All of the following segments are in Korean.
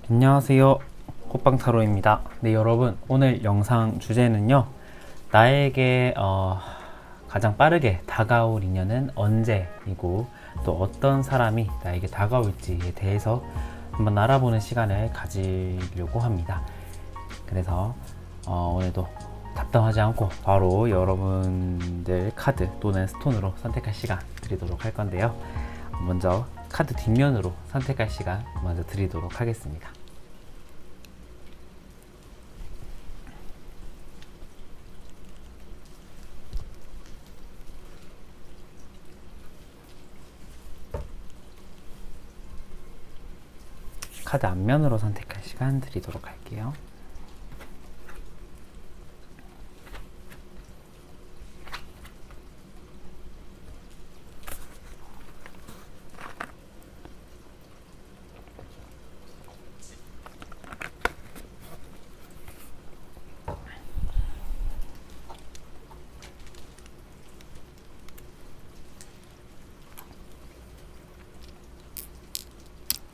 안녕하세요. 호빵타로입니다. 네, 여러분, 오늘 영상 주제는요, 나에게 가장 빠르게 다가올 인연은 언제이고 또 어떤 사람이 나에게 다가올지에 대해서 한번 알아보는 시간을 가지려고 합니다. 그래서 오늘도 답답하지 않고 바로 여러분들 카드 또는 스톤으로 선택할 시간 드리도록 할 건데요. 먼저 카드 뒷면으로 선택할 시간 먼저 드리도록 하겠습니다. 카드 앞면으로 선택할 시간 드리도록 할게요.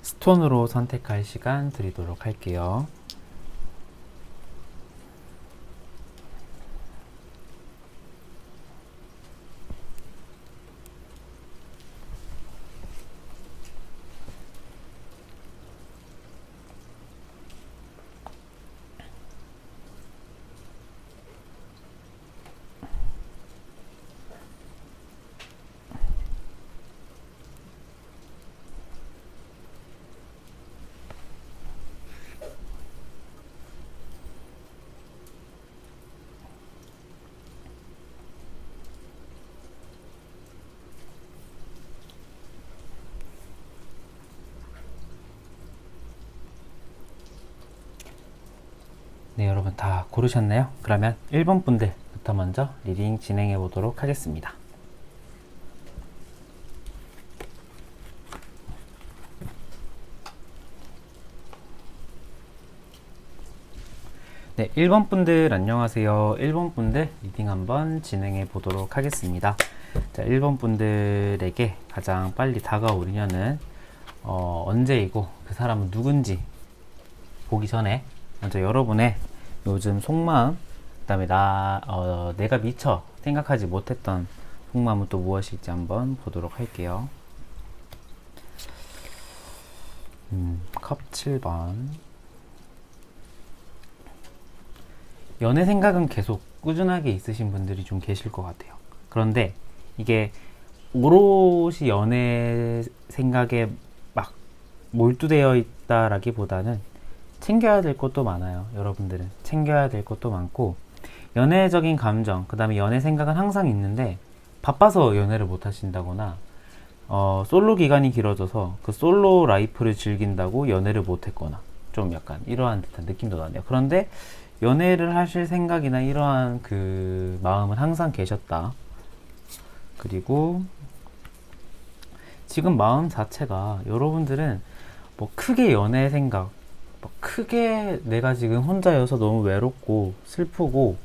스톤으로 선택할 시간 드리도록 할게요. 네, 여러분 다 고르셨나요? 그러면 1번 분들부터 먼저 리딩 진행해 보도록 하겠습니다. 네, 1번 분들 안녕하세요. 1번 분들 리딩 한번 진행해 보도록 하겠습니다. 자, 1번 분들에게 가장 빨리 다가올 인연은 언제이고 그 사람은 누군지 보기 전에 먼저 여러분의 요즘 속마음, 그 다음에 내가 미처 생각하지 못했던 속마음은 또 무엇일지 한번 보도록 할게요. 컵 7번. 연애 생각은 계속 꾸준하게 있으신 분들이 좀 계실 것 같아요. 그런데 이게 오롯이 연애 생각에 막 몰두되어 있다라기보다는 챙겨야 될 것도 많아요. 여러분들은 챙겨야 될 것도 많고, 연애적인 감정, 그 다음에 연애 생각은 항상 있는데 바빠서 연애를 못 하신다거나 솔로 기간이 길어져서 그 솔로 라이프를 즐긴다고 연애를 못 했거나 좀 약간 이러한 듯한 느낌도 나네요. 그런데 연애를 하실 생각이나 이러한 그 마음은 항상 계셨다. 그리고 지금 마음 자체가 여러분들은 뭐 크게 연애 생각, 뭐 크게 내가 지금 혼자여서 너무 외롭고 슬프고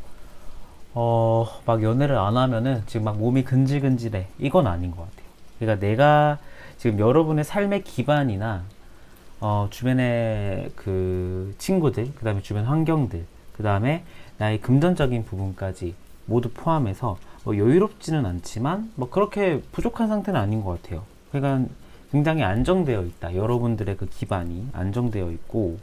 막 연애를 안 하면은 지금 막 몸이 근질근질해, 이건 아닌 것 같아요. 그러니까 내가 지금 여러분의 삶의 기반이나 주변의 그 친구들, 그 다음에 주변 환경들, 그 다음에 나의 금전적인 부분까지 모두 포함해서 뭐 여유롭지는 않지만 뭐 그렇게 부족한 상태는 아닌 것 같아요. 그러니까 굉장히 안정되어 있다. 여러분들의 그 기반이 안정되어 있고,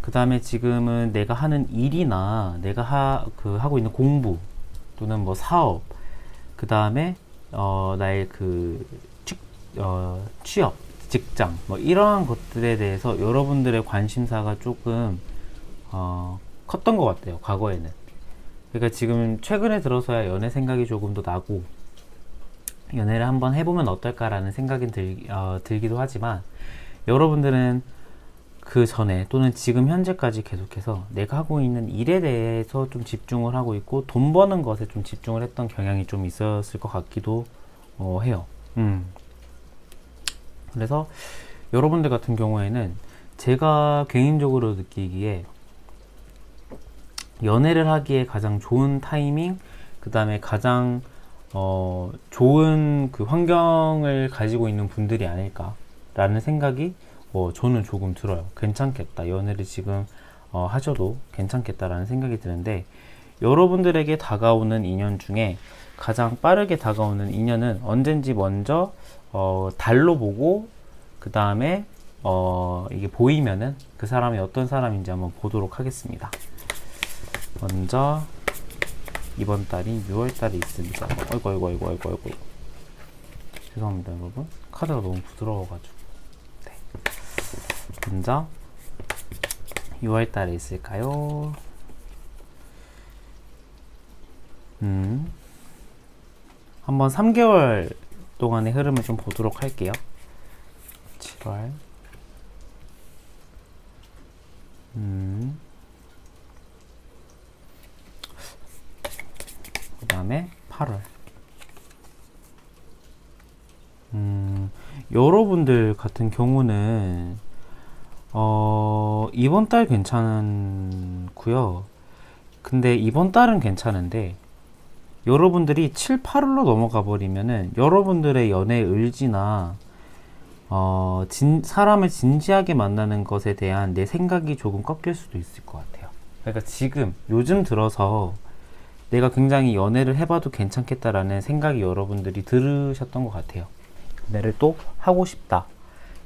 그 다음에 지금은 내가 하는 일이나 내가 하고 있는 공부 또는 뭐 사업, 그 다음에 나의 그 취업, 직장, 뭐 이러한 것들에 대해서 여러분들의 관심사가 조금 컸던 것 같아요. 과거에는. 그러니까 지금 최근에 들어서야 연애 생각이 조금 더 나고 연애를 한번 해보면 어떨까라는 생각이 들기도 하지만, 여러분들은 그 전에 또는 지금 현재까지 계속해서 내가 하고 있는 일에 대해서 좀 집중을 하고 있고 돈 버는 것에 좀 집중을 했던 경향이 좀 있었을 것 같기도 해요. 그래서 여러분들 같은 경우에는 제가 개인적으로 느끼기에 연애를 하기에 가장 좋은 타이밍, 그 다음에 가장 좋은 그 환경을 가지고 있는 분들이 아닐까라는 생각이 저는 조금 들어요. 괜찮겠다. 연애를 지금 하셔도 괜찮겠다라는 생각이 드는데, 여러분들에게 다가오는 인연 중에 가장 빠르게 다가오는 인연은 언젠지 먼저 달로 보고, 그 다음에 이게 보이면은 그 사람이 어떤 사람인지 한번 보도록 하겠습니다. 먼저 이번 달이 6월 달에 있습니다. 아이고. 죄송합니다, 여러분. 카드가 너무 부드러워가지고. 네. 먼저 6월 달에 있을까요? 한번 3개월 동안의 흐름을 좀 보도록 할게요. 7월. 그 다음에 8월. 여러분들 같은 경우는 이번 달 괜찮고요. 근데 이번 달은 괜찮은데, 여러분들이 7, 8월로 넘어가 버리면은 여러분들의 연애 의지나 사람을 진지하게 만나는 것에 대한 내 생각이 조금 꺾일 수도 있을 것 같아요. 그러니까 지금 요즘 들어서 내가 굉장히 연애를 해봐도 괜찮겠다라는 생각이 여러분들이 들으셨던 것 같아요. 연애를 또 하고 싶다.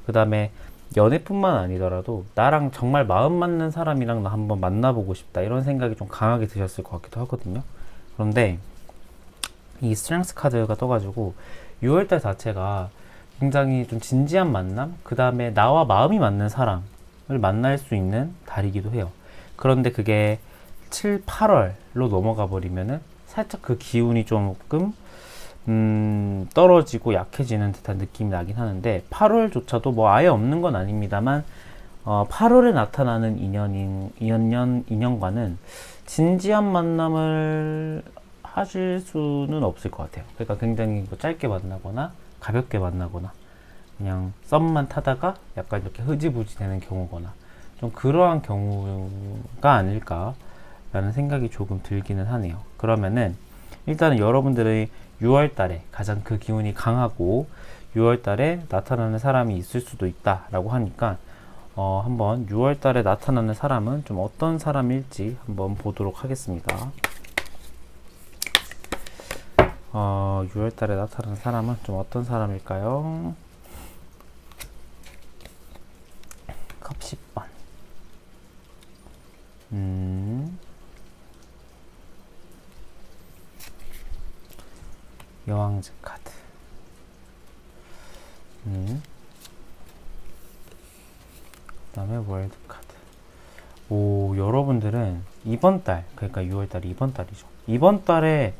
그 다음에 연애뿐만 아니더라도 나랑 정말 마음 맞는 사람이랑 나 한번 만나보고 싶다, 이런 생각이 좀 강하게 드셨을 것 같기도 하거든요. 그런데 이 스트렝스 카드가 떠가지고 6월달 자체가 굉장히 좀 진지한 만남, 그 다음에 나와 마음이 맞는 사람을 만날 수 있는 달이기도 해요. 그런데 그게 7, 8월로 넘어가 버리면은 살짝 그 기운이 조금 떨어지고 약해지는 듯한 느낌이 나긴 하는데, 8월조차도 뭐 아예 없는 건 아닙니다만 8월에 나타나는 인연과는 진지한 만남을 하실 수는 없을 것 같아요. 그러니까 굉장히 뭐 짧게 만나거나 가볍게 만나거나 그냥 썸만 타다가 약간 이렇게 흐지부지 되는 경우거나 좀 그러한 경우가 아닐까라는 생각이 조금 들기는 하네요. 그러면은 일단은 여러분들의 6월달에 가장 그 기운이 강하고 6월달에 나타나는 사람이 있을 수도 있다라고 하니까 한번 6월달에 나타나는 사람은 좀 어떤 사람일지 한번 보도록 하겠습니다. 6월달에 나타나는 사람은 좀 어떤 사람일까요? 컵 10번. 여왕즈 카드. 그 다음에 월드 카드. 오, 여러분들은 이번 달, 그러니까 6월달이 이번 달이죠. 이번 달에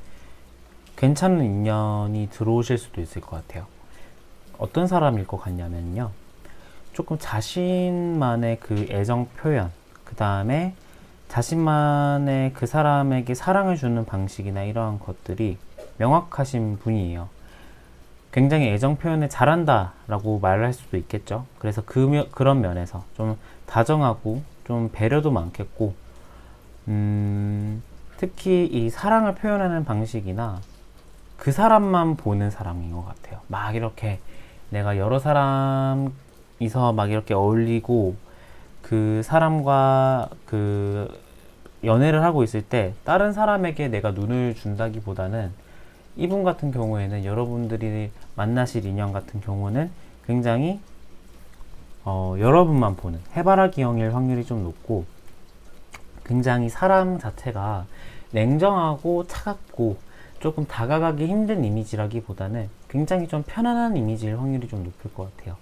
괜찮은 인연이 들어오실 수도 있을 것 같아요. 어떤 사람일 것 같냐면요, 조금 자신만의 그 애정 표현, 그 다음에 자신만의 그 사람에게 사랑을 주는 방식이나 이러한 것들이 명확하신 분이에요. 굉장히 애정 표현을 잘한다 라고 말을 할 수도 있겠죠. 그래서 그런 면에서 좀 다정하고 좀 배려도 많겠고, 특히 이 사랑을 표현하는 방식이나 그 사람만 보는 사람인 것 같아요. 막 이렇게 내가 여러 사람이서 막 이렇게 어울리고 그 사람과 그 연애를 하고 있을 때 다른 사람에게 내가 눈을 준다기보다는, 이분 같은 경우에는 여러분들이 만나실 인연 같은 경우는 굉장히 여러분만 보는 해바라기 형일 확률이 좀 높고, 굉장히 사람 자체가 냉정하고 차갑고 조금 다가가기 힘든 이미지라기보다는 굉장히 좀 편안한 이미지일 확률이 좀 높을 것 같아요.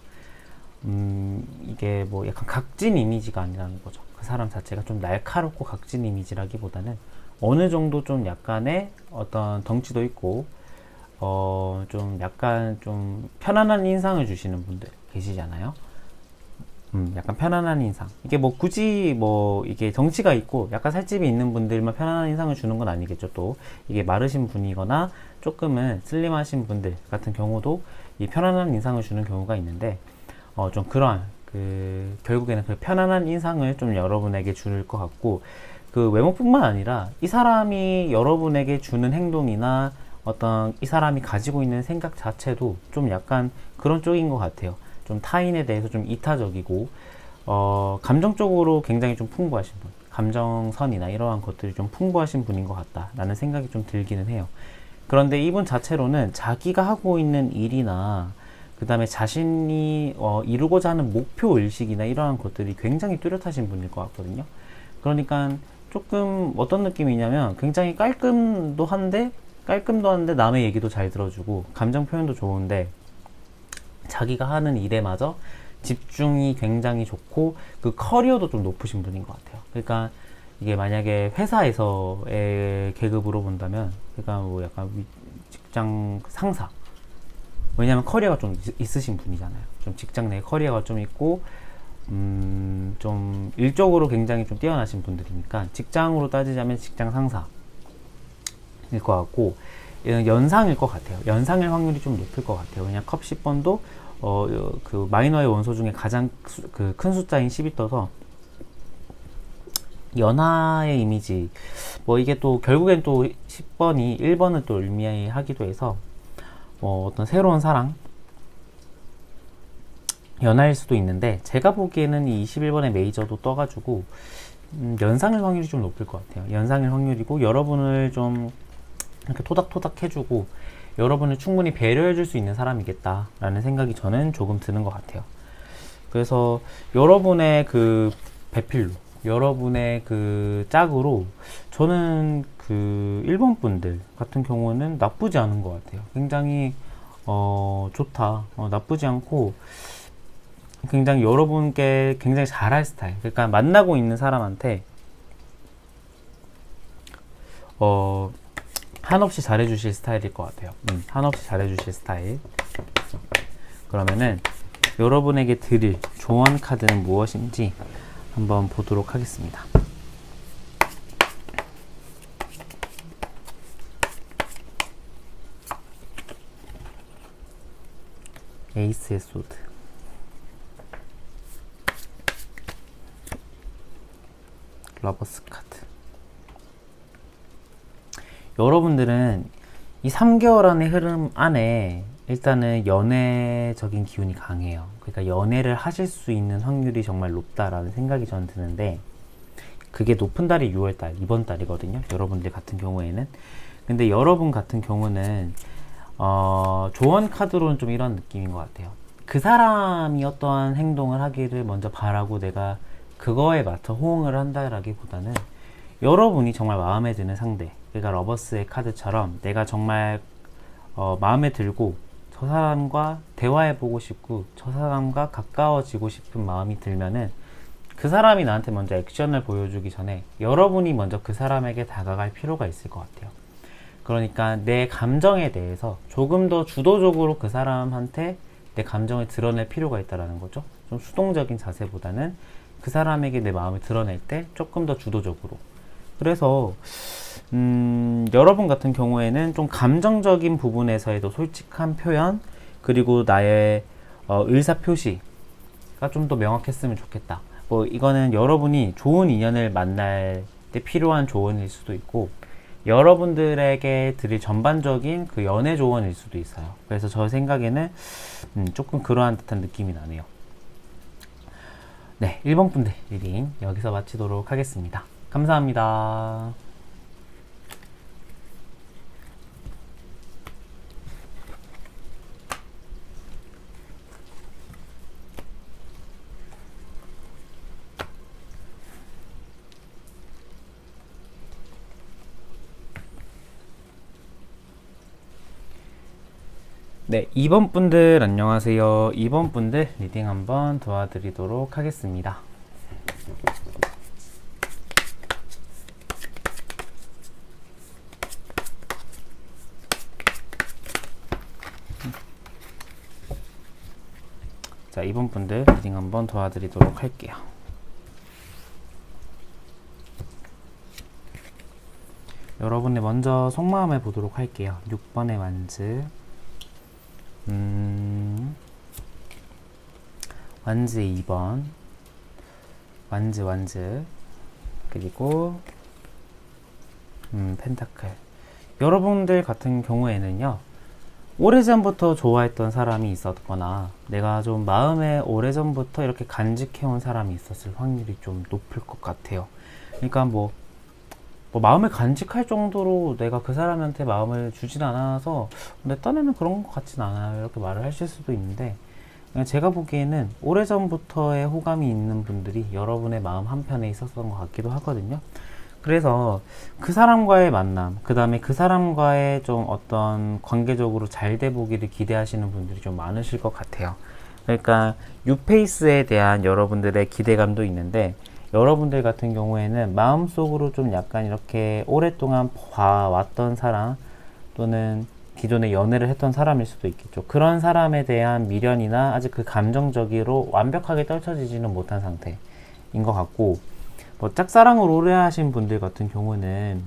이게 뭐 약간 각진 이미지가 아니라는 거죠. 그 사람 자체가 좀 날카롭고 각진 이미지라기보다는 어느 정도 좀 약간의 어떤 덩치도 있고 좀 약간 좀 편안한 인상을 주시는 분들 계시잖아요. 약간 편안한 인상. 이게 뭐 굳이 뭐 이게 덩치가 있고 약간 살집이 있는 분들만 편안한 인상을 주는 건 아니겠죠. 또 이게 마르신 분이거나 조금은 슬림하신 분들 같은 경우도 이 편안한 인상을 주는 경우가 있는데, 좀 그러한 결국에는 그 편안한 인상을 좀 여러분에게 줄 것 같고, 그 외모뿐만 아니라 이 사람이 여러분에게 주는 행동이나 어떤 이 사람이 가지고 있는 생각 자체도 좀 약간 그런 쪽인 것 같아요. 좀 타인에 대해서 좀 이타적이고, 감정적으로 굉장히 좀 풍부하신 분, 감정선이나 이러한 것들이 좀 풍부하신 분인 것 같다라는 생각이 좀 들기는 해요. 그런데 이분 자체로는 자기가 하고 있는 일이나 그 다음에 자신이 이루고자 하는 목표 의식이나 이러한 것들이 굉장히 뚜렷하신 분일 것 같거든요. 그러니까 조금 어떤 느낌이냐면 굉장히 깔끔도 한데 남의 얘기도 잘 들어주고 감정 표현도 좋은데 자기가 하는 일에마저 집중이 굉장히 좋고 그 커리어도 좀 높으신 분인 것 같아요. 그러니까 이게 만약에 회사에서의 계급으로 본다면 그러니까 뭐 약간 직장 상사, 왜냐하면 커리어가 좀 있으신 분이잖아요. 좀 직장 내 커리어가 좀 있고 좀 일적으로 굉장히 좀 뛰어나신 분들이니까 직장으로 따지자면 직장 상사일 것 같고 연상일 것 같아요. 연상일 확률이 좀 높을 것 같아요. 왜냐 컵 10번도 그 마이너의 원소 중에 가장 큰 숫자인 10이 떠서 연하의 이미지, 뭐 이게 또 결국엔 또 10번이 1번을 또 의미하기도 해서 어떤 새로운 사랑, 연하일 수도 있는데 제가 보기에는 이 21번의 메이저도 떠가지고 연상일 확률이 좀 높을 것 같아요. 연상일 확률이고 여러분을 좀 이렇게 토닥토닥 해주고 여러분을 충분히 배려해줄 수 있는 사람이겠다라는 생각이 저는 조금 드는 것 같아요. 그래서 여러분의 그 배필로, 여러분의 그 짝으로 저는 그 1번 분들 같은 경우는 나쁘지 않은 것 같아요. 굉장히 좋다. 나쁘지 않고 굉장히 여러분께 굉장히 잘할 스타일. 그러니까 만나고 있는 사람한테 한없이 잘해주실 스타일일 것 같아요. 한없이 잘해주실 스타일. 그러면은 여러분에게 드릴 조언 카드는 무엇인지 한번 보도록 하겠습니다. 에이스의 소드, 러버스 카드. 여러분들은 이 3개월 안의 흐름 안에 일단은 연애적인 기운이 강해요. 그러니까 연애를 하실 수 있는 확률이 정말 높다라는 생각이 저는 드는데 그게 높은 달이 6월달, 이번 달이거든요. 여러분들 같은 경우에는. 근데 여러분 같은 경우는 조언 카드로는 좀 이런 느낌인 것 같아요. 그 사람이 어떠한 행동을 하기를 먼저 바라고 내가 그거에 맞춰 호응을 한다라기보다는 여러분이 정말 마음에 드는 상대, 그러니까 러버스의 카드처럼 내가 정말 마음에 들고 저 사람과 대화해보고 싶고 저 사람과 가까워지고 싶은 마음이 들면은 그 사람이 나한테 먼저 액션을 보여주기 전에 여러분이 먼저 그 사람에게 다가갈 필요가 있을 것 같아요. 그러니까 내 감정에 대해서 조금 더 주도적으로 그 사람한테 내 감정을 드러낼 필요가 있다는 거죠. 좀 수동적인 자세보다는 그 사람에게 내 마음을 드러낼 때 조금 더 주도적으로. 그래서 여러분 같은 경우에는 좀 감정적인 부분에서에도 솔직한 표현, 그리고 나의 의사표시가 좀 더 명확했으면 좋겠다. 뭐 이거는 여러분이 좋은 인연을 만날 때 필요한 조언일 수도 있고 여러분들에게 드릴 전반적인 그 연애 조언일 수도 있어요. 그래서 저 생각에는 조금 그러한 듯한 느낌이 나네요. 네, 1번 분들 리딩 여기서 마치도록 하겠습니다. 감사합니다. 네, 2번 분들 안녕하세요. 2번 분들 리딩 한번 도와드리도록 하겠습니다. 자, 2번 분들 리딩 한번 도와드리도록 할게요. 여러분의 먼저 속마음을 보도록 할게요. 6번의 완즈. 완즈 2번. 완즈. 그리고 펜타클. 여러분들 같은 경우에는요, 오래전부터 좋아했던 사람이 있었거나 내가 좀 마음에 오래전부터 이렇게 간직해온 사람이 있었을 확률이 좀 높을 것 같아요. 그러니까 뭐 마음에 간직할 정도로 내가 그 사람한테 마음을 주진 않아서 내 딴에는 그런 것 같진 않아요, 이렇게 말을 하실 수도 있는데, 그냥 제가 보기에는 오래전부터의 호감이 있는 분들이 여러분의 마음 한편에 있었던 것 같기도 하거든요. 그래서 그 사람과의 만남, 그 다음에 그 사람과의 좀 어떤 관계적으로 잘 돼 보기를 기대하시는 분들이 좀 많으실 것 같아요. 그러니까 뉴페이스에 대한 여러분들의 기대감도 있는데, 여러분들 같은 경우에는 마음속으로 좀 약간 이렇게 오랫동안 봐왔던 사람, 또는 기존에 연애를 했던 사람일 수도 있겠죠. 그런 사람에 대한 미련이나 아직 그 감정적으로 완벽하게 떨쳐지지는 못한 상태인 것 같고, 뭐 짝사랑을 오래 하신 분들 같은 경우는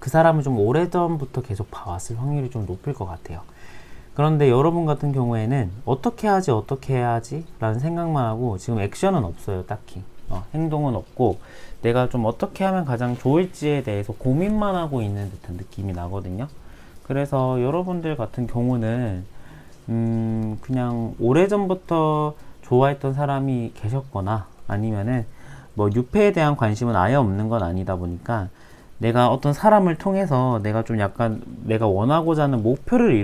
그 사람을 좀 오래전부터 계속 봐왔을 확률이 좀 높을 것 같아요. 그런데 여러분 같은 경우에는 어떻게 해야지 라는 생각만 하고 지금 액션은 없어요. 딱히 행동은 없고, 내가 좀 어떻게 하면 가장 좋을지에 대해서 고민만 하고 있는 듯한 느낌이 나거든요. 그래서 여러분들 같은 경우는 그냥 오래전부터 좋아했던 사람이 계셨거나, 아니면은 뭐 유패에 대한 관심은 아예 없는 건 아니다 보니까, 내가 어떤 사람을 통해서 내가 좀 약간 내가 원하고자 하는 목표를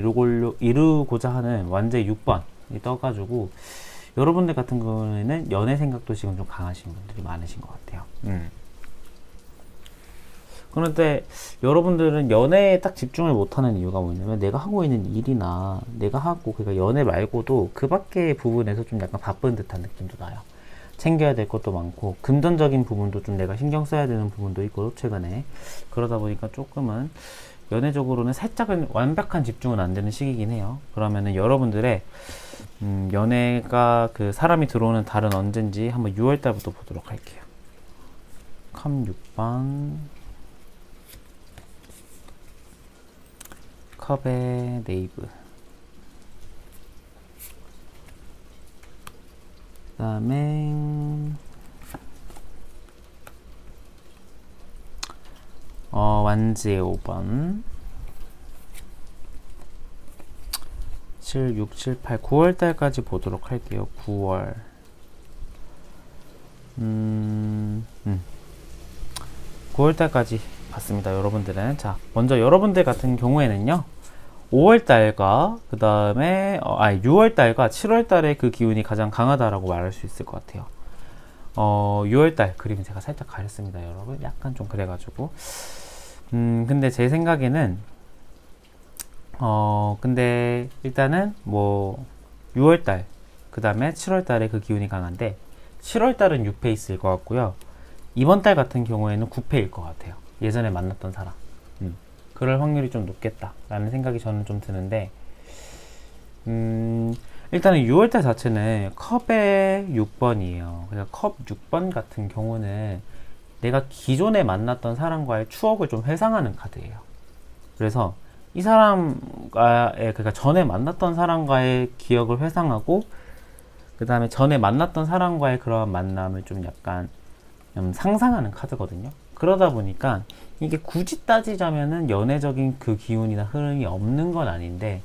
이루고자 하는 완전 6번이 떠가지고, 여러분들 같은 경우에는 연애 생각도 지금 좀 강하신 분들이 많으신 것 같아요. 그런데 여러분들은 연애에 딱 집중을 못하는 이유가 뭐냐면, 내가 하고 있는 일이나 내가 하고, 그러니까 연애 말고도 그 밖의 부분에서 좀 약간 바쁜 듯한 느낌도 나요. 챙겨야 될 것도 많고, 금전적인 부분도 좀 내가 신경 써야 되는 부분도 있고, 최근에. 그러다 보니까 조금은 연애적으로는 살짝은 완벽한 집중은 안 되는 시기긴 해요. 그러면은 여러분들의 연애가 그 사람이 들어오는 달은 언젠지 한번 6월 달부터 보도록 할게요. 컵 6번, 컵의 네이브, 그 다음에 완지의 5번, 7, 6, 7, 8, 9월 달까지 보도록 할게요. 9월. 9월 달까지 봤습니다, 여러분들은. 자, 먼저 여러분들 같은 경우에는요, 5월 달과 그 다음에 6월 달과 7월 달에 그 기운이 가장 강하다라고 말할 수 있을 것 같아요. 6월 달 그림은 제가 살짝 가렸습니다, 여러분. 약간 좀 그래가지고. 근데 제 생각에는 근데 일단은 뭐 6월 달, 그 다음에 7월 달에 그 기운이 강한데, 7월 달은 6페이스일 것 같고요. 이번 달 같은 경우에는 9페일 것 같아요. 예전에 만났던 사람. 그럴 확률이 좀 높겠다라는 생각이 저는 좀 드는데, 일단은 6월달 자체는 컵의 6번이에요. 그래서 컵 6번 같은 경우는 내가 기존에 만났던 사람과의 추억을 좀 회상하는 카드예요. 그래서 이 사람과의, 그러니까 전에 만났던 사람과의 기억을 회상하고, 그 다음에 전에 만났던 사람과의 그런 만남을 좀 약간 상상하는 카드거든요. 그러다 보니까 이게 굳이 따지자면은 연애적인 그 기운이나 흐름이 없는 건 아닌데,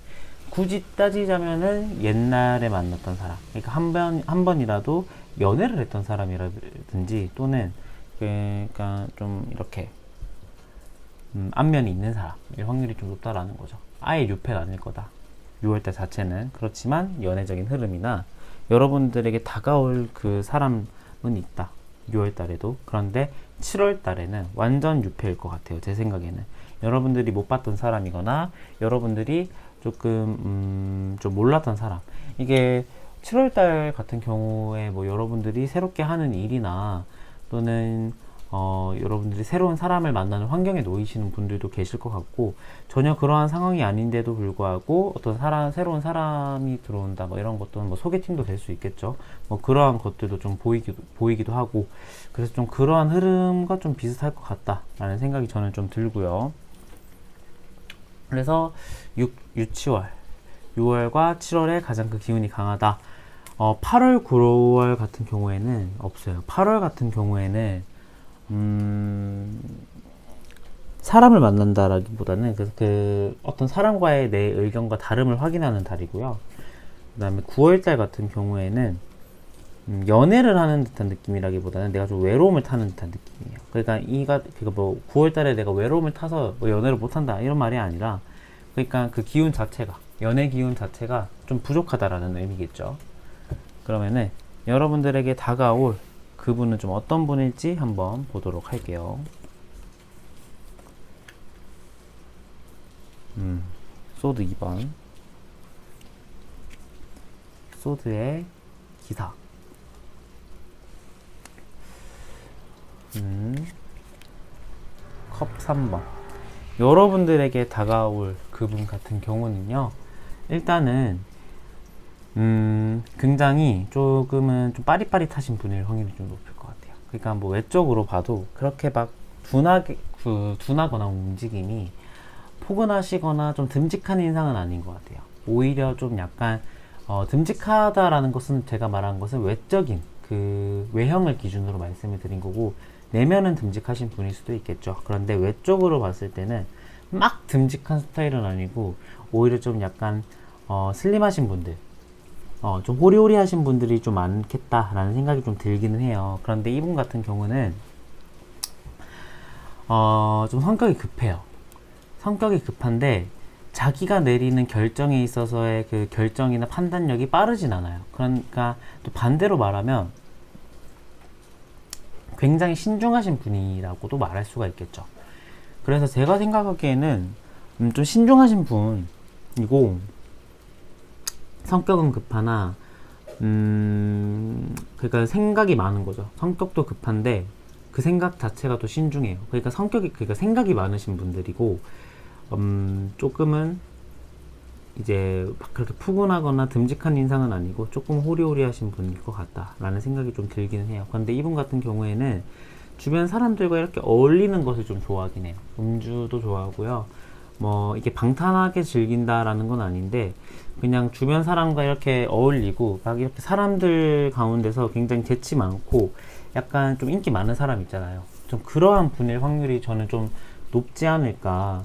굳이 따지자면은 옛날에 만났던 사람, 그러니까 한 번이라도 연애를 했던 사람이라든지, 또는 그러니까 좀 이렇게 안면이 있는 사람일 확률이 좀 높다라는 거죠. 아예 유패가 아닐 거다, 6월달 자체는. 그렇지만 연애적인 흐름이나 여러분들에게 다가올 그 사람은 있다, 6월달에도. 그런데 7월달에는 완전 유패일 것 같아요, 제 생각에는. 여러분들이 못 봤던 사람이거나 여러분들이 조금 좀 몰랐던 사람, 이게 7월달 같은 경우에 뭐 여러분들이 새롭게 하는 일이나, 또는 여러분들이 새로운 사람을 만나는 환경에 놓이시는 분들도 계실 것 같고, 전혀 그러한 상황이 아닌데도 불구하고 어떤 새로운 사람이 들어온다, 뭐 이런 것도 뭐 소개팅도 될 수 있겠죠. 뭐 그러한 것들도 좀 보이기도 하고, 그래서 좀 그러한 흐름과 좀 비슷할 것 같다라는 생각이 저는 좀 들고요. 그래서 6월, 6월과 7월에 가장 그 기운이 강하다. 8월, 9월 같은 경우에는 없어요. 8월 같은 경우에는 사람을 만난다라기보다는 그 어떤 사람과의 내 의견과 다름을 확인하는 달이고요. 그 다음에 9월달 같은 경우에는 연애를 하는 듯한 느낌이라기보다는 내가 좀 외로움을 타는 듯한 느낌이에요. 그러니까 뭐 9월달에 내가 외로움을 타서 뭐 연애를 못한다 이런 말이 아니라, 그러니까 그 기운 자체가, 연애 기운 자체가 좀 부족하다라는 의미겠죠. 그러면은 여러분들에게 다가올 그분은 좀 어떤 분일지 한번 보도록 할게요. 소드 2번, 소드의 기사, 컵 3번. 여러분들에게 다가올 그분 같은 경우는요, 일단은 굉장히 조금은 좀 빠릿빠릿하신 분일 확률이 좀 높을 것 같아요. 그러니까 뭐 외적으로 봐도 그렇게 막 둔하거나 움직임이 포근하시거나 좀 듬직한 인상은 아닌 것 같아요. 오히려 좀 약간 듬직하다라는 것은, 제가 말한 것은 외적인 그 외형을 기준으로 말씀을 드린 거고, 내면은 듬직하신 분일 수도 있겠죠. 그런데 외적으로 봤을 때는 막 듬직한 스타일은 아니고, 오히려 좀 약간 슬림하신 분들, 좀 호리호리하신 분들이 좀 많겠다라는 생각이 좀 들기는 해요. 그런데 이분 같은 경우는 좀 성격이 급해요. 성격이 급한데 자기가 내리는 결정에 있어서의 그 결정이나 판단력이 빠르진 않아요. 그러니까 또 반대로 말하면 굉장히 신중하신 분이라고도 말할 수가 있겠죠. 그래서 제가 생각하기에는 좀 신중하신 분이고, 성격은 급하나 그러니까 생각이 많은 거죠. 성격도 급한데 그 생각 자체가 또 신중해요. 그러니까 생각이 많으신 분들이고, 조금은 이제 막 그렇게 푸근하거나 듬직한 인상은 아니고 조금 호리호리하신 분일 것 같다라는 생각이 좀 들기는 해요. 그런데 이분 같은 경우에는 주변 사람들과 이렇게 어울리는 것을 좀 좋아하긴 해요. 음주도 좋아하고요. 뭐 이게 방탕하게 즐긴다라는 건 아닌데, 그냥 주변 사람과 이렇게 어울리고 막 이렇게 사람들 가운데서 굉장히 재치 많고 약간 좀 인기 많은 사람 있잖아요. 좀 그러한 분일 확률이 저는 좀 높지 않을까.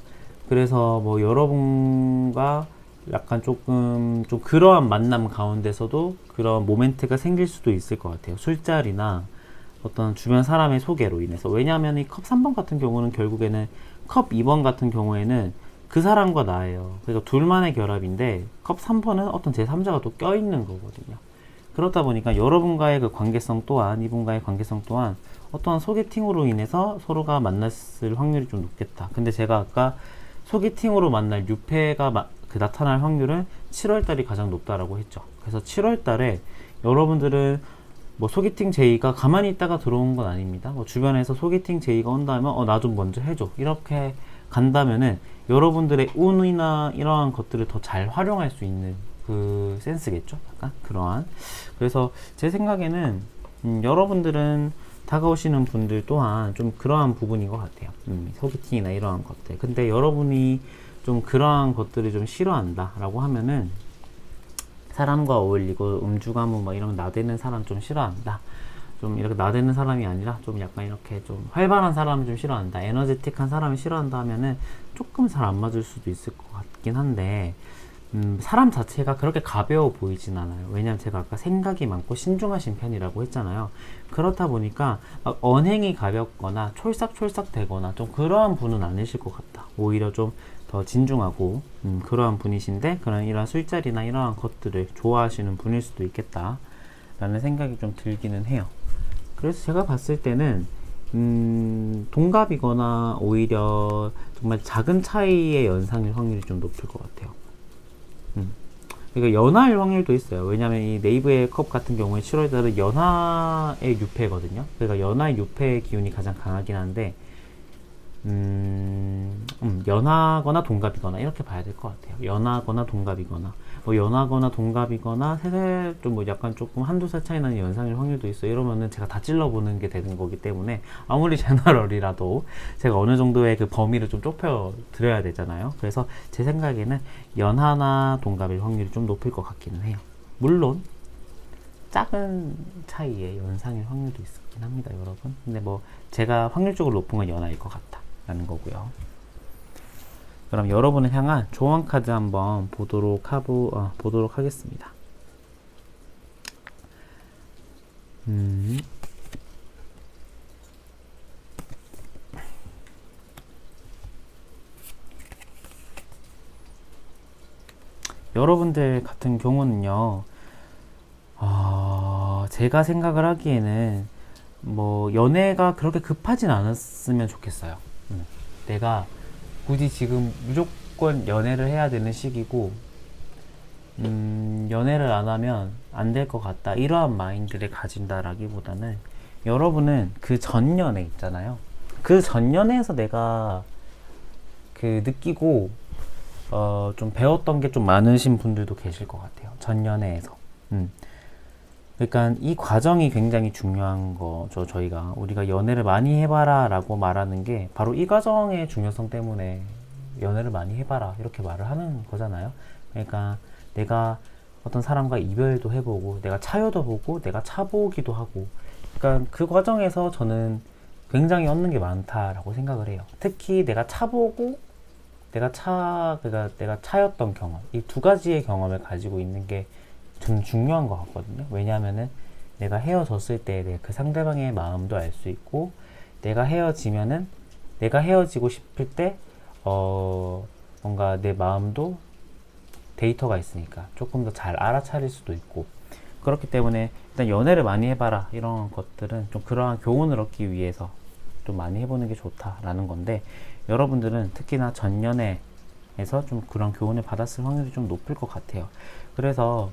그래서 뭐 여러분과 약간 조금 좀 그러한 만남 가운데서도 그런 모멘트가 생길 수도 있을 것 같아요. 술자리나 어떤 주변 사람의 소개로 인해서. 왜냐하면 이 컵 3번 같은 경우는 결국에는, 컵 2번 같은 경우에는 그 사람과 나예요. 그러니까 둘만의 결합인데 컵 3번은 어떤 제3자가 또 껴있는 거거든요. 그렇다 보니까 여러분과의 그 관계성 또한, 이분과의 관계성 또한 어떠한 소개팅으로 인해서 서로가 만났을 확률이 좀 높겠다. 근데 제가 아까 소개팅으로 만날 유패가 나타날 확률은 7월달이 가장 높다라고 했죠. 그래서 7월달에 여러분들은 뭐 소개팅 제의가 가만히 있다가 들어온 건 아닙니다. 뭐 주변에서 소개팅 제의가 온다면 나 좀 먼저 해줘, 이렇게 간다면은 여러분들의 운이나 이러한 것들을 더 잘 활용할 수 있는 그 센스겠죠. 약간 그러한. 그래서 제 생각에는 여러분들은 다가오시는 분들 또한 좀 그러한 부분인 것 같아요. 소개팅이나 이러한 것들. 근데 여러분이 좀 그러한 것들을 좀 싫어한다 라고 하면은, 사람과 어울리고 음주 가무 막 이런 나대는 사람 좀 싫어한다, 좀 이렇게 나대는 사람이 아니라 좀 약간 이렇게 좀 활발한 사람을 좀 싫어한다, 에너제틱한 사람을 싫어한다 하면은 조금 잘 안 맞을 수도 있을 것 같긴 한데, 사람 자체가 그렇게 가벼워 보이진 않아요. 왜냐면 제가 아까 생각이 많고 신중하신 편이라고 했잖아요. 그렇다 보니까 막 언행이 가볍거나 촐싹촐싹 되거나 좀 그러한 분은 아니실 것 같다. 오히려 좀 더 진중하고 그러한 분이신데, 이런 술자리나 이러한 것들을 좋아하시는 분일 수도 있겠다 라는 생각이 좀 들기는 해요. 그래서 제가 봤을 때는 동갑이거나 오히려 정말 작은 차이의 연상일 확률이 좀 높을 것 같아요. 그러니까 연하일 확률도 있어요. 왜냐면 이 네이버의 컵 같은 경우에 7월달은 연하의 유패거든요. 그러니까 연하의 유패의 기운이 가장 강하긴 한데, 연하거나 동갑이거나 이렇게 봐야 될 것 같아요. 연하거나 동갑이거나, 뭐 연하거나 동갑이거나 세살 좀 뭐 약간 조금 한두 살 차이 나는 연상일 확률도 있어. 이러면은 제가 다 찔러보는 게 되는 거기 때문에, 아무리 제너럴이라도 제가 어느 정도의 그 범위를 좀 좁혀 드려야 되잖아요. 그래서 제 생각에는 연하나 동갑일 확률이 좀 높을 것 같기는 해요. 물론 작은 차이의 연상일 확률도 있긴 합니다, 여러분. 근데 뭐 제가 확률적으로 높은 건 연하일 것 같다 라는 거고요. 그럼 여러분을 향한 조언 카드 한번 보도록 하겠습니다. 여러분들 같은 경우는요, 제가 생각을 하기에는 뭐 연애가 그렇게 급하진 않았으면 좋겠어요. 내가 굳이 지금 무조건 연애를 해야 되는 시기고, 연애를 안 하면 안 될 것 같다, 이러한 마인드를 가진다라기보다는, 여러분은 그 전 연애 있잖아요. 그 전 연애에서 내가 그 느끼고 좀 배웠던 게 좀 많으신 분들도 계실 것 같아요. 전 연애에서. 그러니까 이 과정이 굉장히 중요한 거죠. 우리가 연애를 많이 해봐라 라고 말하는 게 바로 이 과정의 중요성 때문에 연애를 많이 해봐라 이렇게 말을 하는 거잖아요. 그러니까 내가 어떤 사람과 이별도 해보고, 내가 차여도 보고, 내가 차보기도 하고, 그러니까 그 과정에서 저는 굉장히 얻는 게 많다라고 생각을 해요. 특히 내가 차보고 내가 차였던 경험, 이 두 가지의 경험을 가지고 있는 게 좀 중요한 것 같거든요. 왜냐하면은 내가 헤어졌을 때 그 상대방의 마음도 알 수 있고, 내가 헤어지고 싶을 때 뭔가 내 마음도 데이터가 있으니까 조금 더 잘 알아차릴 수도 있고, 그렇기 때문에 일단 연애를 많이 해봐라 이런 것들은 좀 그러한 교훈을 얻기 위해서 좀 많이 해보는 게 좋다라는 건데, 여러분들은 특히나 전 연애에서 좀 그런 교훈을 받았을 확률이 좀 높을 것 같아요. 그래서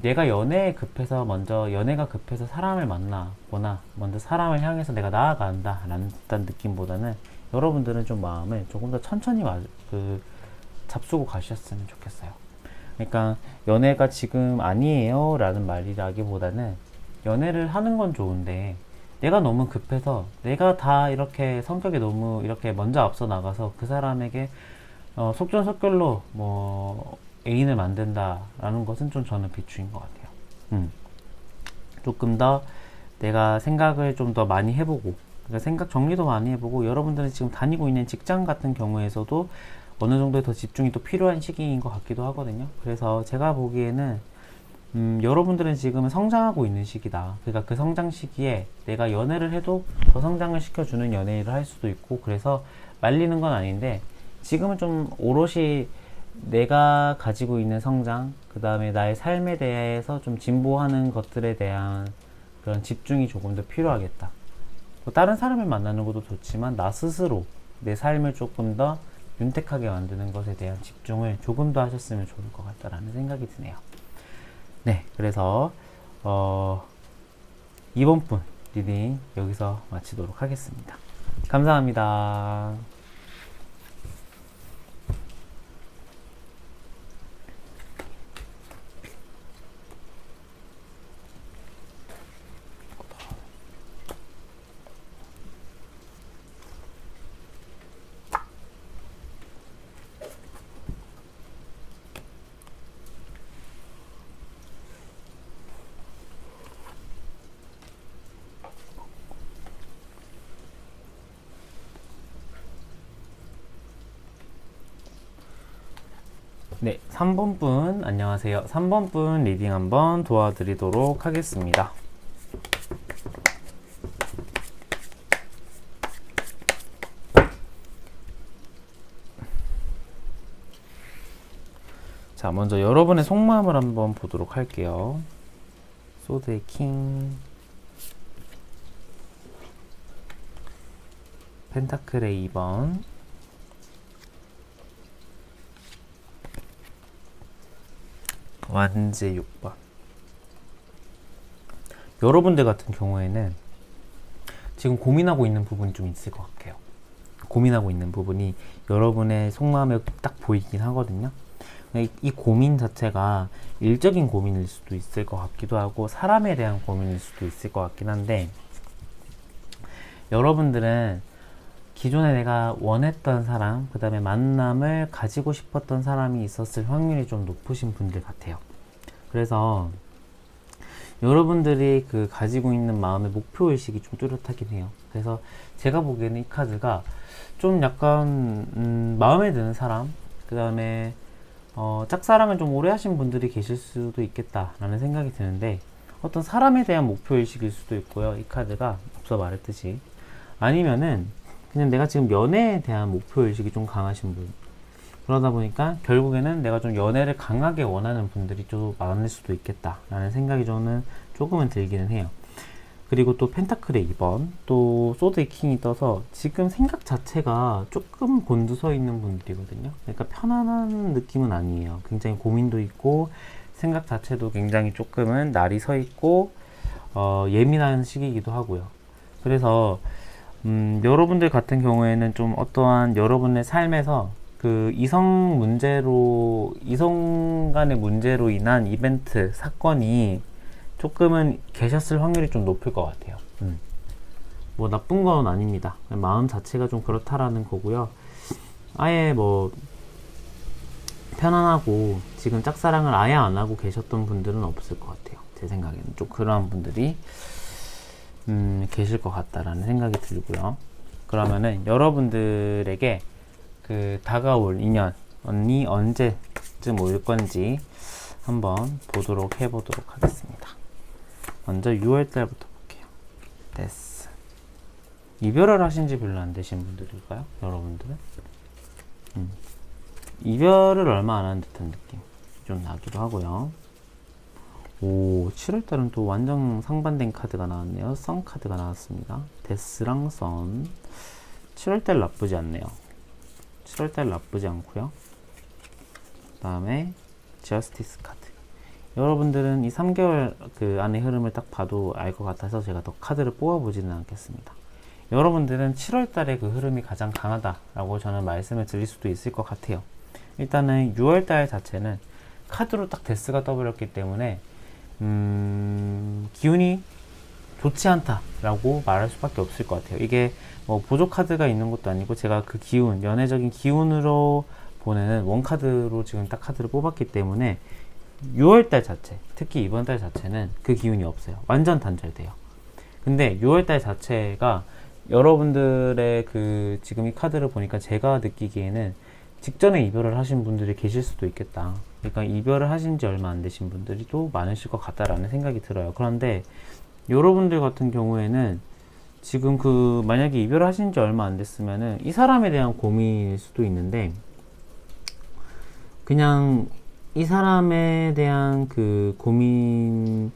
내가 연애가 급해서 사람을 만나거나 먼저 사람을 향해서 내가 나아간다 라는 느낌보다는, 여러분들은 좀 마음을 조금 더 천천히 잡수고 가셨으면 좋겠어요. 그러니까 연애가 지금 아니에요 라는 말이라기보다는, 연애를 하는 건 좋은데 내가 너무 급해서 내가 다 이렇게 성격이 너무 이렇게 먼저 앞서 나가서 그 사람에게 속전속결로 뭐 애인을 만든다라는 것은 좀 저는 비추인 것 같아요. 조금 더 내가 생각을 좀 더 많이 해보고, 그러니까 생각 정리도 많이 해보고, 여러분들은 지금 다니고 있는 직장 같은 경우에서도 어느 정도의 더 집중이 또 필요한 시기인 것 같기도 하거든요. 그래서 제가 보기에는 여러분들은 지금은 성장하고 있는 시기다. 그러니까 그 성장 시기에 내가 연애를 해도 더 성장을 시켜주는 연애를 할 수도 있고, 그래서 말리는 건 아닌데, 지금은 좀 오롯이 내가 가지고 있는 성장, 그 다음에 나의 삶에 대해서 좀 진보하는 것들에 대한 그런 집중이 조금 더 필요하겠다. 뭐 다른 사람을 만나는 것도 좋지만 나 스스로 내 삶을 조금 더 윤택하게 만드는 것에 대한 집중을 조금 더 하셨으면 좋을 것 같다라는 생각이 드네요. 네, 그래서 이번 분 리딩 여기서 마치도록 하겠습니다. 감사합니다. 네, 3번 분 안녕하세요. 3번 분 리딩 한번 도와드리도록 하겠습니다. 자, 먼저 여러분의 속마음을 한번 보도록 할게요. 소드의 킹, 펜타클의 2번, 완제 6번. 여러분들 같은 경우에는 지금 고민하고 있는 부분이 좀 있을 것 같아요. 고민하고 있는 부분이 여러분의 속마음에 딱 보이긴 하거든요. 이 고민 자체가 일적인 고민일 수도 있을 것 같기도 하고, 사람에 대한 고민일 수도 있을 것 같긴 한데, 여러분들은 기존에 내가 원했던 사람, 그 다음에 만남을 가지고 싶었던 사람이 있었을 확률이 좀 높으신 분들 같아요. 그래서 여러분들이 그 가지고 있는 마음의 목표의식이 좀 뚜렷하긴 해요. 그래서 제가 보기에는 이 카드가 좀 약간 마음에 드는 사람, 그 다음에 짝사랑을 좀 오래 하신 분들이 계실 수도 있겠다라는 생각이 드는데, 어떤 사람에 대한 목표의식일 수도 있고요. 이 카드가 앞서 말했듯이. 아니면은 그냥 내가 지금 연애에 대한 목표의식이 좀 강하신 분, 그러다 보니까 결국에는 내가 좀 연애를 강하게 원하는 분들이 좀 많을 수도 있겠다라는 생각이 저는 조금은 들기는 해요. 그리고 또 펜타클의 2번, 또 소드의 킹이 떠서 지금 생각 자체가 조금 곤두서 있는 분들이거든요. 그러니까 편안한 느낌은 아니에요. 굉장히 고민도 있고 생각 자체도 굉장히 조금은 날이 서 있고 예민한 시기이기도 하고요. 그래서 여러분들 같은 경우에는 좀 어떠한 여러분의 삶에서 그 이성 간의 문제로 인한 이벤트, 사건이 조금은 계셨을 확률이 좀 높을 것 같아요. 뭐 나쁜 건 아닙니다. 마음 자체가 좀 그렇다라는 거고요. 아예 뭐 편안하고 지금 짝사랑을 아예 안 하고 계셨던 분들은 없을 것 같아요. 제 생각에는 좀 그러한 분들이 계실 것 같다라는 생각이 들고요. 그러면은 여러분들에게 그 다가올 인연이 언제쯤 올 건지 한번 해보도록 하겠습니다. 먼저 6월달부터 볼게요. 데스. 이별을 하신 지 별로 안 되신 분들일까요? 여러분들은? 이별을 얼마 안 한 듯한 느낌 좀 나기도 하고요. 오, 7월달은 또 완전 상반된 카드가 나왔네요. 선 카드가 나왔습니다. 데스랑 선. 7월달 나쁘지 않네요. 7월달 나쁘지 않고요. 그 다음에 저스티스 카드. 여러분들은 이 3개월 그 안의 흐름을 딱 봐도 알 것 같아서 제가 더 카드를 뽑아보지는 않겠습니다. 여러분들은 7월달에 그 흐름이 가장 강하다라고 저는 말씀을 드릴 수도 있을 것 같아요. 일단은 6월달 자체는 카드로 딱 데스가 떠버렸기 때문에 기운이 좋지 않다라고 말할 수밖에 없을 것 같아요. 이게 뭐 보조 카드가 있는 것도 아니고 제가 그 기운, 연애적인 기운으로 보내는 원카드로 지금 딱 카드를 뽑았기 때문에 6월달 자체, 특히 이번 달 자체는 그 기운이 없어요. 완전 단절돼요. 근데 6월달 자체가 여러분들의 그 지금 이 카드를 보니까 제가 느끼기에는 직전에 이별을 하신 분들이 계실 수도 있겠다. 그러니까 이별을 하신 지 얼마 안 되신 분들이 또 많으실 것 같다라는 생각이 들어요. 그런데 여러분들 같은 경우에는 지금 그 만약에 이별을 하신 지 얼마 안 됐으면은 이 사람에 대한 고민일 수도 있는데, 그냥 이 사람에 대한 그 고민이라고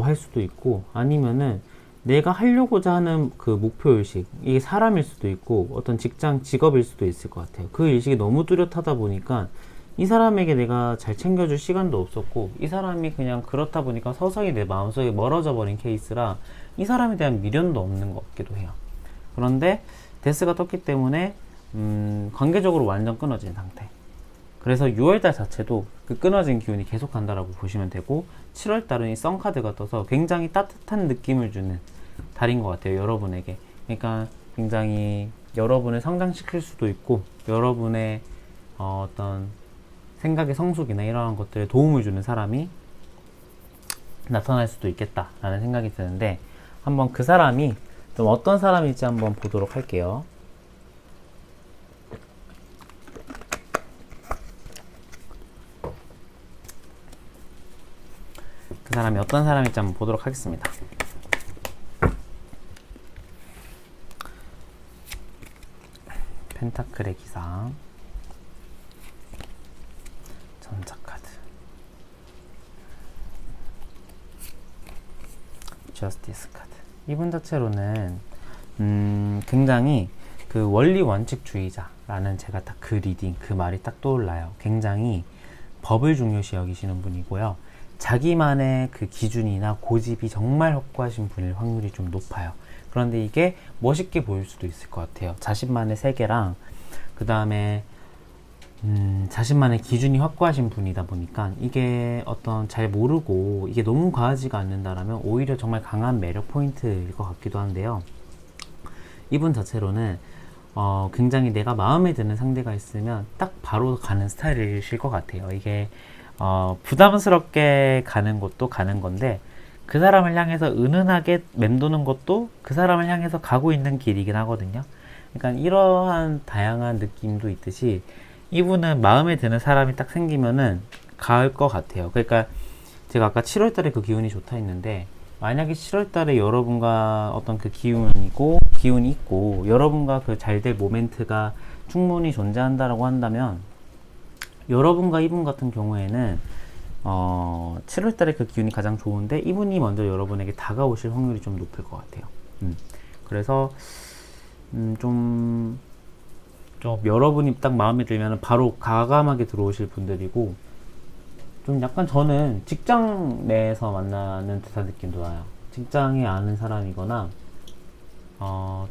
할 수도 있고, 아니면은 내가 하려고자 하는 그 목표의식, 이게 사람일 수도 있고 어떤 직업일 수도 있을 것 같아요. 그 의식이 너무 뚜렷하다 보니까 이 사람에게 내가 잘 챙겨줄 시간도 없었고, 이 사람이 그냥 그렇다 보니까 서서히 내 마음속에 멀어져 버린 케이스라 이 사람에 대한 미련도 없는 것 같기도 해요. 그런데 데스가 떴기 때문에 관계적으로 완전 끊어진 상태. 그래서 6월달 자체도 그 끊어진 기운이 계속 간다라고 보시면 되고, 7월달은 이 썬카드가 떠서 굉장히 따뜻한 느낌을 주는 달인 것 같아요, 여러분에게. 그러니까 굉장히 여러분을 성장시킬 수도 있고, 여러분의 어떤 생각의 성숙이나 이러한 것들에 도움을 주는 사람이 나타날 수도 있겠다라는 생각이 드는데, 한번 그 사람이 좀 어떤 사람일지 한번 보도록 할게요. 그 사람이 어떤 사람일지 한번 보도록 하겠습니다. 펜타클의 기상, 전자카드, 저스티스 카드. 이분 자체로는 굉장히 그 원리 원칙주의자라는 제가 딱 그 리딩, 그 말이 딱 떠올라요. 굉장히 법을 중요시 여기시는 분이고요. 자기만의 그 기준이나 고집이 정말 확고하신 분일 확률이 좀 높아요. 그런데 이게 멋있게 보일 수도 있을 것 같아요. 자신만의 세계랑 그 다음에 자신만의 기준이 확고하신 분이다 보니까 이게 어떤 잘 모르고 이게 너무 과하지가 않는다라면 오히려 정말 강한 매력 포인트일 것 같기도 한데요. 이분 자체로는 굉장히 내가 마음에 드는 상대가 있으면 딱 바로 가는 스타일이실 것 같아요. 이게 부담스럽게 가는 것도 가는 건데, 그 사람을 향해서 은은하게 맴도는 것도 그 사람을 향해서 가고 있는 길이긴 하거든요. 그러니까 이러한 다양한 느낌도 있듯이 이분은 마음에 드는 사람이 딱 생기면은 갈 것 같아요. 그러니까 제가 아까 7월 달에 그 기운이 좋다 했는데, 만약에 7월 달에 여러분과 어떤 그 기운이 있고 여러분과 그 잘 될 모멘트가 충분히 존재한다라고 한다면, 여러분과 이분 같은 경우에는 7월 달에 그 기운이 가장 좋은데 이분이 먼저 여러분에게 다가오실 확률이 좀 높을 것 같아요. 그래서 좀 여러분이 딱 마음에 들면 바로 과감하게 들어오실 분들이고, 좀 약간 저는 직장 내에서 만나는 듯한 느낌도 나요. 직장에 아는 사람이거나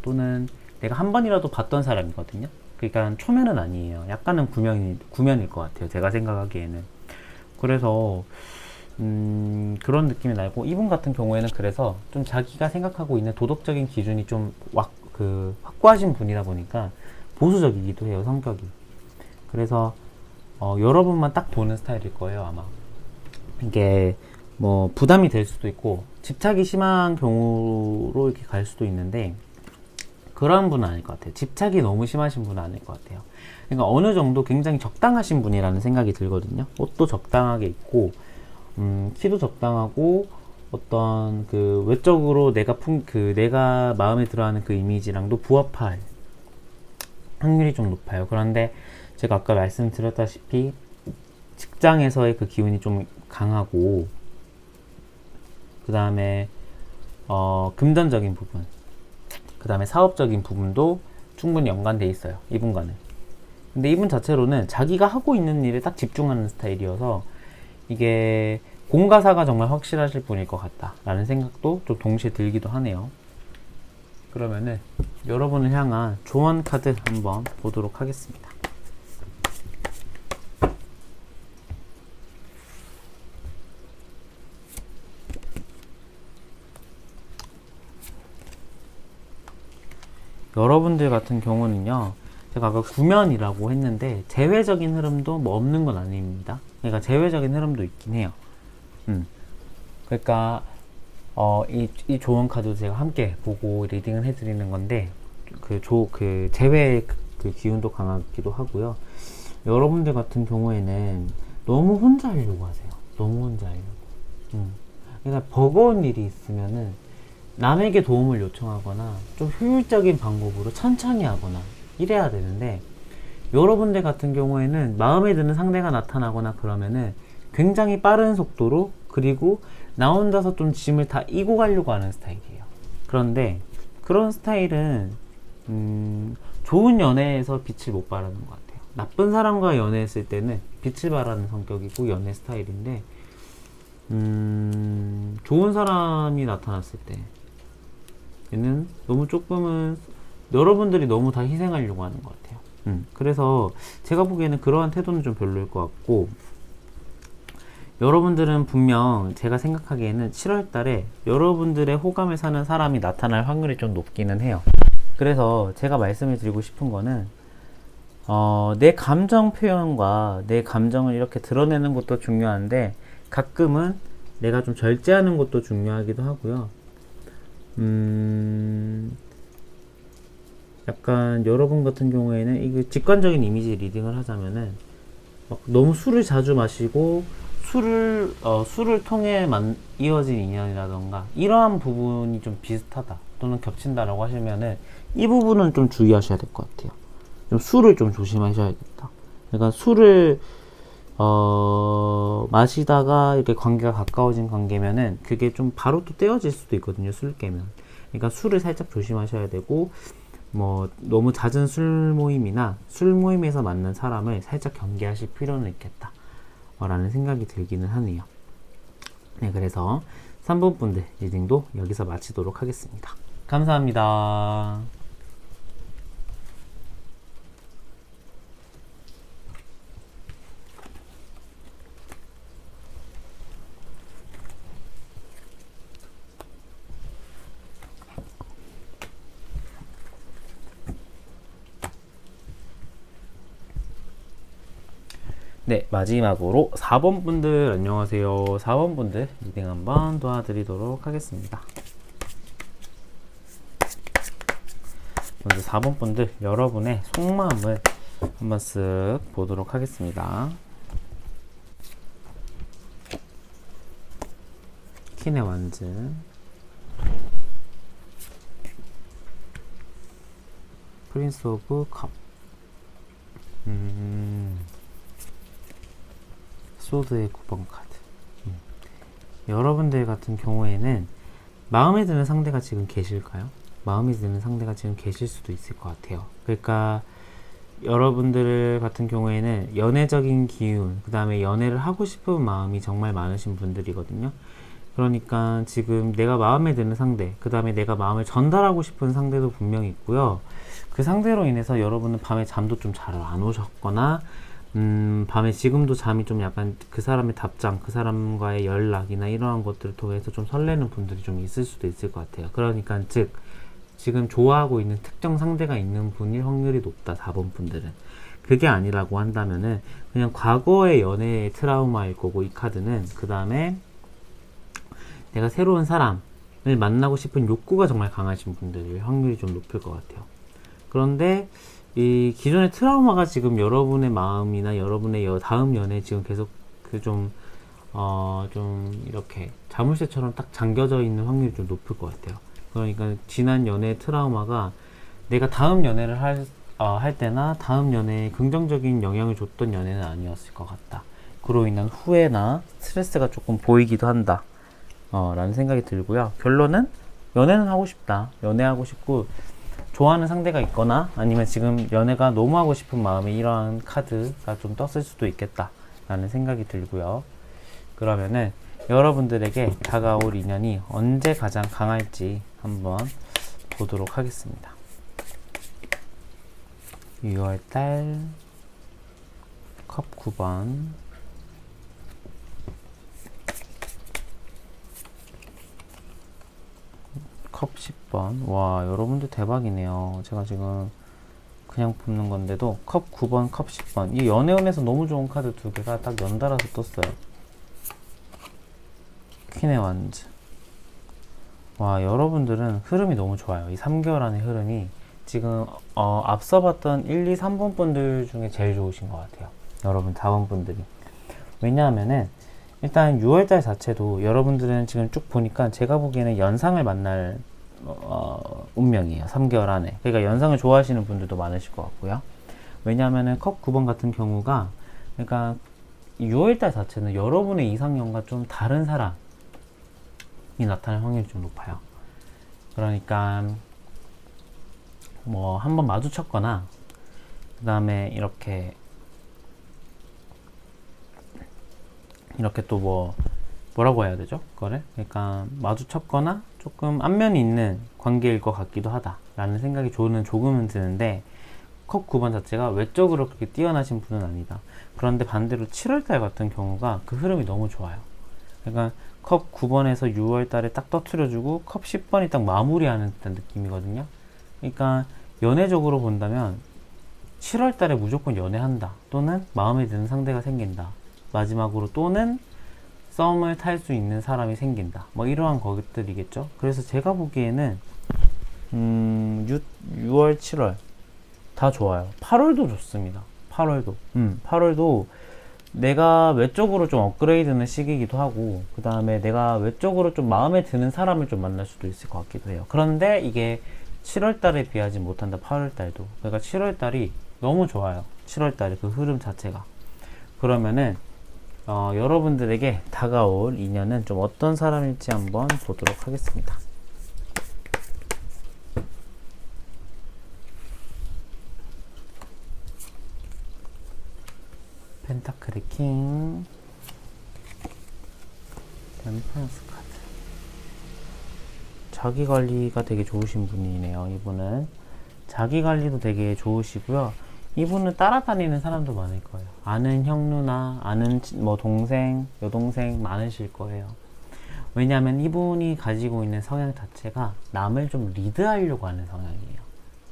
또는 내가 한 번이라도 봤던 사람이거든요. 그러니까 초면은 아니에요. 약간은 구면일 것 같아요. 제가 생각하기에는. 그래서 그런 느낌이 나고, 이분 같은 경우에는 그래서 좀 자기가 생각하고 있는 도덕적인 기준이 좀 확고하신 분이다 보니까 보수적이기도 해요, 성격이. 그래서 여러분만 딱 보는 스타일일 거예요, 아마. 이게 뭐 부담이 될 수도 있고 집착이 심한 경우로 이렇게 갈 수도 있는데, 그런 분은 아닐 것 같아요. 집착이 너무 심하신 분은 아닐 것 같아요. 그러니까 어느 정도 굉장히 적당하신 분이라는 생각이 들거든요. 옷도 적당하게 입고, 키도 적당하고, 어떤 그 외적으로 내가 마음에 들어하는 그 이미지랑도 부합할 확률이 좀 높아요. 그런데 제가 아까 말씀드렸다시피 직장에서의 그 기운이 좀 강하고, 그 다음에 금전적인 부분, 그 다음에 사업적인 부분도 충분히 연관돼 있어요, 이분과는. 근데 이분 자체로는 자기가 하고 있는 일에 딱 집중하는 스타일이어서 이게 공과사가 정말 확실하실 분일 것 같다라는 생각도 좀 동시에 들기도 하네요. 그러면은 여러분을 향한 조언 카드 한번 보도록 하겠습니다. 여러분들 같은 경우는요, 제가 아까 구면이라고 했는데 재회적인 흐름도 뭐 없는 건 아닙니다. 그러니까 재회적인 흐름도 있긴 해요. 그러니까 이 조언 카드 제가 함께 보고 리딩을 해드리는 건데, 그 재회 그 기운도 강하기도 하고요. 여러분들 같은 경우에는 너무 혼자 하려고 하세요. 너무 혼자 하려고. 그러니까 버거운 일이 있으면은 남에게 도움을 요청하거나 좀 효율적인 방법으로 천천히 하거나 이래야 되는데, 여러분들 같은 경우에는 마음에 드는 상대가 나타나거나 그러면은 굉장히 빠른 속도로, 그리고 나 혼자서 좀 짐을 다 이고 가려고 하는 스타일이에요. 그런데 그런 스타일은 좋은 연애에서 빛을 못 발하는 것 같아요. 나쁜 사람과 연애했을 때는 빛을 발하는 성격이고 연애 스타일인데, 좋은 사람이 나타났을 때 얘는 너무 조금은 여러분들이 너무 다 희생하려고 하는 것 같아요. 그래서 제가 보기에는 그러한 태도는 좀 별로일 것 같고, 여러분들은 분명 제가 생각하기에는 7월 달에 여러분들의 호감을 사는 사람이 나타날 확률이 좀 높기는 해요. 그래서 제가 말씀을 드리고 싶은 거는 내 감정 표현과 내 감정을 이렇게 드러내는 것도 중요한데, 가끔은 내가 좀 절제하는 것도 중요하기도 하고요. 약간 여러분 같은 경우에는 이거 직관적인 이미지 리딩을 하자면은 막 너무 술을 자주 마시고 술을 통해 이어진 인연이라던가 이러한 부분이 좀 비슷하다 또는 겹친다라고 하시면은 이 부분은 좀 주의하셔야 될 것 같아요. 좀 술을 좀 조심하셔야겠다. 그러니까 술을 마시다가 이렇게 관계가 가까워진 관계면은 그게 좀 바로 또 떼어질 수도 있거든요, 술 깨면. 그러니까 술을 살짝 조심하셔야 되고, 뭐 너무 잦은 술 모임이나 술 모임에서 만난 사람을 살짝 경계하실 필요는 있겠다 라는 생각이 들기는 하네요. 네, 그래서 3번 분들 리딩도 여기서 마치도록 하겠습니다. 감사합니다. 네, 마지막으로 4번 분들 안녕하세요. 4번 분들 리딩 한번 도와드리도록 하겠습니다. 먼저 4번 분들 여러분의 속마음을 한번 쓱 보도록 하겠습니다. 퀸의 완즈, 프린스 오브 컵, 소드의 9번 카드. 여러분들 같은 경우에는 마음에 드는 상대가 지금 계실까요? 마음에 드는 상대가 지금 계실 수도 있을 것 같아요. 그러니까 여러분들 같은 경우에는 연애적인 기운, 그 다음에 연애를 하고 싶은 마음이 정말 많으신 분들이거든요. 그러니까 지금 내가 마음에 드는 상대, 그 다음에 내가 마음을 전달하고 싶은 상대도 분명히 있고요. 그 상대로 인해서 여러분은 밤에 잠도 좀 잘 안 오셨거나 밤에 지금도 잠이 좀 약간 그 사람의 답장, 그 사람과의 연락이나 이러한 것들을 통해서 좀 설레는 분들이 좀 있을 수도 있을 것 같아요. 그러니까 즉 지금 좋아하고 있는 특정 상대가 있는 분일 확률이 높다. 4번 분들은. 그게 아니라고 한다면은 그냥 과거의 연애의 트라우마일 거고, 이 카드는 그 다음에 내가 새로운 사람을 만나고 싶은 욕구가 정말 강하신 분들일 확률이 좀 높을 것 같아요. 그런데 이 기존의 트라우마가 지금 여러분의 마음이나 여러분의 다음 연애에 지금 계속 좀 이렇게 자물쇠처럼 딱 잠겨져 있는 확률이 좀 높을 것 같아요. 그러니까 지난 연애의 트라우마가 내가 다음 연애를 할 때나 다음 연애에 긍정적인 영향을 줬던 연애는 아니었을 것 같다. 그로 인한 후회나 스트레스가 조금 보이기도 한다. 라는 생각이 들고요. 결론은 연애는 하고 싶다. 연애하고 싶고 좋아하는 상대가 있거나 아니면 지금 연애가 너무 하고 싶은 마음에 이러한 카드가 좀 떴을 수도 있겠다 라는 생각이 들고요. 그러면은 여러분들에게 다가올 인연이 언제 가장 강할지 한번 보도록 하겠습니다. 6월달 컵 9번, 컵 10번. 와, 여러분들 대박이네요. 제가 지금 그냥 뽑는 건데도 컵 9번, 컵 10번. 이 연애운에서 너무 좋은 카드 두 개가 딱 연달아서 떴어요. 퀸의 완즈. 와, 여러분들은 흐름이 너무 좋아요. 이 3개월 안의 흐름이 지금 앞서 봤던 1, 2, 3번 분들 중에 제일 좋으신 것 같아요. 여러분 4번 분들이. 왜냐하면은 일단 6월달 자체도 여러분들은 지금 쭉 보니까 제가 보기에는 연상을 만날 운명이에요. 3개월 안에. 그러니까 연상을 좋아하시는 분들도 많으실 것 같고요. 왜냐하면은 컵 9번 같은 경우가, 그러니까 6월달 자체는 여러분의 이상형과 좀 다른 사람이 나타날 확률이 좀 높아요. 그러니까 뭐 한번 마주쳤거나 그 다음에 이렇게 또 뭐라고 해야 되죠? 그거를? 그러니까 마주쳤거나 조금 안면이 있는 관계일 것 같기도 하다 라는 생각이 저는 조금은 드는데, 컵 9번 자체가 외적으로 그렇게 뛰어나신 분은 아니다. 그런데 반대로 7월달 같은 경우가 그 흐름이 너무 좋아요. 그러니까 컵 9번에서 6월달에 딱 터트려주고 컵 10번이 딱 마무리하는 듯한 느낌이거든요. 그러니까 연애적으로 본다면 7월달에 무조건 연애한다, 또는 마음에 드는 상대가 생긴다, 마지막으로 또는 썸을 탈 수 있는 사람이 생긴다, 뭐 이러한 것들이겠죠. 그래서 제가 보기에는 6월, 7월 다 좋아요. 8월도 좋습니다. 8월도 내가 외적으로 좀 업그레이드는 시기이기도 하고, 그 다음에 내가 외적으로 좀 마음에 드는 사람을 좀 만날 수도 있을 것 같기도 해요. 그런데 이게 7월달에 비하지 못한다. 8월달도. 그러니까 7월달이 너무 좋아요. 7월달에 그 흐름 자체가. 그러면은 여러분들에게 다가올 인연은 좀 어떤 사람일지 한번 보도록 하겠습니다. 펜타클의 킹, 템퍼런스 카드. 자기관리가 되게 좋으신 분이네요. 이분은 자기관리도 되게 좋으시고요. 이분은 따라다니는 사람도 많을 거예요. 아는 형, 누나, 아는 뭐 동생, 여동생 많으실 거예요. 왜냐하면 이분이 가지고 있는 성향 자체가 남을 좀 리드하려고 하는 성향이에요.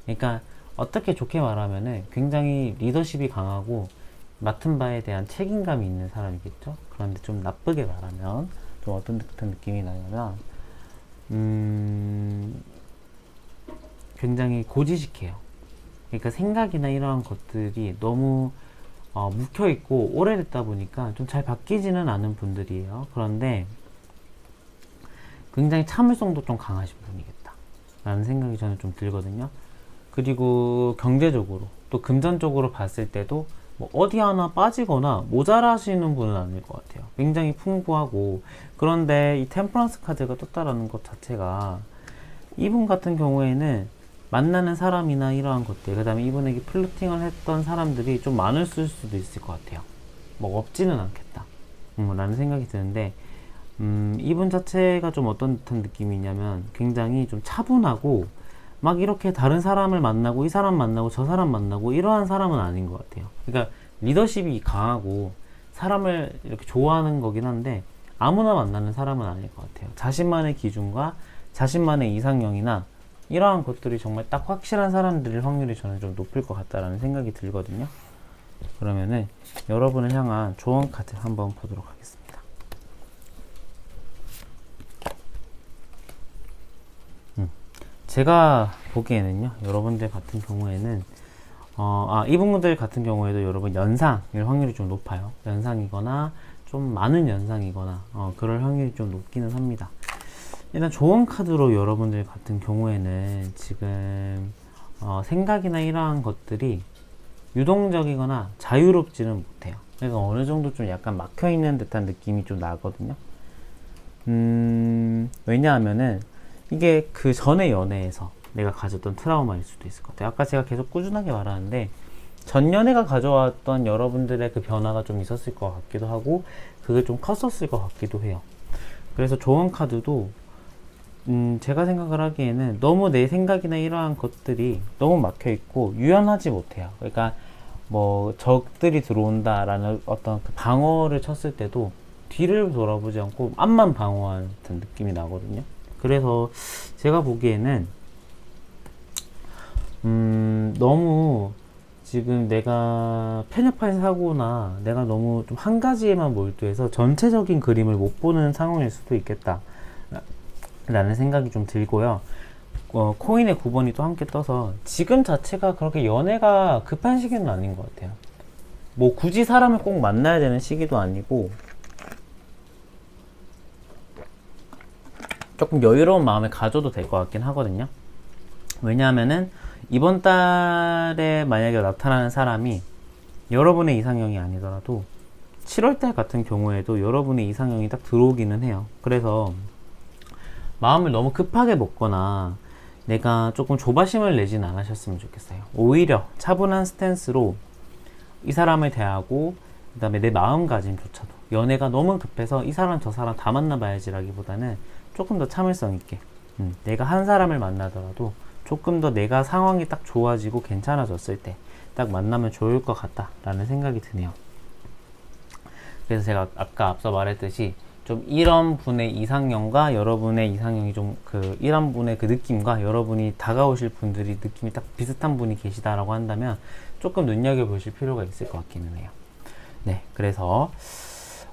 그러니까 어떻게 좋게 말하면은 굉장히 리더십이 강하고 맡은 바에 대한 책임감이 있는 사람이겠죠. 그런데 좀 나쁘게 말하면 좀 어떤 듯한 느낌이 나냐면 굉장히 고지식해요. 그러니까 생각이나 이러한 것들이 너무 묵혀있고 오래됐다 보니까 좀 잘 바뀌지는 않은 분들이에요. 그런데 굉장히 참을성도 좀 강하신 분이겠다 라는 생각이 저는 좀 들거든요. 그리고 경제적으로 또 금전적으로 봤을 때도 뭐 어디 하나 빠지거나 모자라시는 분은 아닐 것 같아요. 굉장히 풍부하고, 그런데 이 템퍼런스 카드가 떴다라는 것 자체가 이분 같은 경우에는 만나는 사람이나 이러한 것들, 그 다음에 이분에게 플러팅을 했던 사람들이 좀 많을 수도 있을 것 같아요. 뭐 없지는 않겠다 라는 생각이 드는데, 이분 자체가 좀 어떤 듯한 느낌이냐면 굉장히 좀 차분하고 막 이렇게 다른 사람을 만나고 이 사람 만나고 저 사람 만나고 이러한 사람은 아닌 것 같아요. 그러니까 리더십이 강하고 사람을 이렇게 좋아하는 거긴 한데 아무나 만나는 사람은 아닐 것 같아요. 자신만의 기준과 자신만의 이상형이나 이러한 것들이 정말 딱 확실한 사람들일 확률이 저는 좀 높을 것 같다라는 생각이 들거든요. 그러면은 여러분을 향한 조언 카드 한번 보도록 하겠습니다. 제가 보기에는요, 여러분들 같은 경우에는 이분들 같은 경우에도 여러분 연상일 확률이 좀 높아요. 연상이거나 좀 많은 연상이거나 그럴 확률이 좀 높기는 합니다. 일단 조언 카드로 여러분들 같은 경우에는 지금 생각이나 이러한 것들이 유동적이거나 자유롭지는 못해요. 그래서 어느 정도 좀 약간 막혀있는 듯한 느낌이 좀 나거든요. 왜냐하면은 이게 그 전의 연애에서 내가 가졌던 트라우마일 수도 있을 것 같아요. 아까 제가 계속 꾸준하게 말하는데 전 연애가 가져왔던 여러분들의 그 변화가 좀 있었을 것 같기도 하고 그게 좀 컸었을 것 같기도 해요. 그래서 조언 카드도 제가 생각을 하기에는 너무 내 생각이나 이러한 것들이 너무 막혀있고 유연하지 못해요. 그러니까 뭐 적들이 들어온다라는 어떤 그 방어를 쳤을 때도 뒤를 돌아보지 않고 앞만 방어하는 듯한 느낌이 나거든요. 그래서 제가 보기에는 너무 지금 내가 편협한 사고나 내가 너무 좀 한 가지에만 몰두해서 전체적인 그림을 못 보는 상황일 수도 있겠다 라는 생각이 좀 들고요. 코인의 9번이 또 함께 떠서 지금 자체가 그렇게 연애가 급한 시기는 아닌 것 같아요. 뭐 굳이 사람을 꼭 만나야 되는 시기도 아니고 조금 여유로운 마음을 가져도 될 것 같긴 하거든요. 왜냐하면은 이번 달에 만약에 나타나는 사람이 여러분의 이상형이 아니더라도 7월달 같은 경우에도 여러분의 이상형이 딱 들어오기는 해요. 그래서 마음을 너무 급하게 먹거나 내가 조금 조바심을 내진 않으셨으면 좋겠어요. 오히려 차분한 스탠스로 이 사람을 대하고 그 다음에 내 마음가짐조차도 연애가 너무 급해서 이 사람 저 사람 다 만나봐야지 라기보다는 조금 더 참을성 있게 내가 한 사람을 만나더라도 조금 더 내가 상황이 딱 좋아지고 괜찮아졌을 때 딱 만나면 좋을 것 같다 라는 생각이 드네요. 그래서 제가 아까 앞서 말했듯이 좀 이런 분의 이상형과 여러분의 이상형이 좀 이런 분의 그 느낌과 여러분이 다가오실 분들이 느낌이 딱 비슷한 분이 계시다라고 한다면 조금 눈여겨보실 필요가 있을 것 같기는 해요. 네, 그래서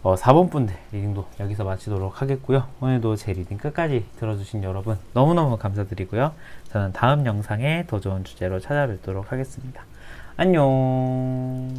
4번 분들 리딩도 여기서 마치도록 하겠고요. 오늘도 제 리딩 끝까지 들어주신 여러분 너무너무 감사드리고요. 저는 다음 영상에 더 좋은 주제로 찾아뵙도록 하겠습니다. 안녕.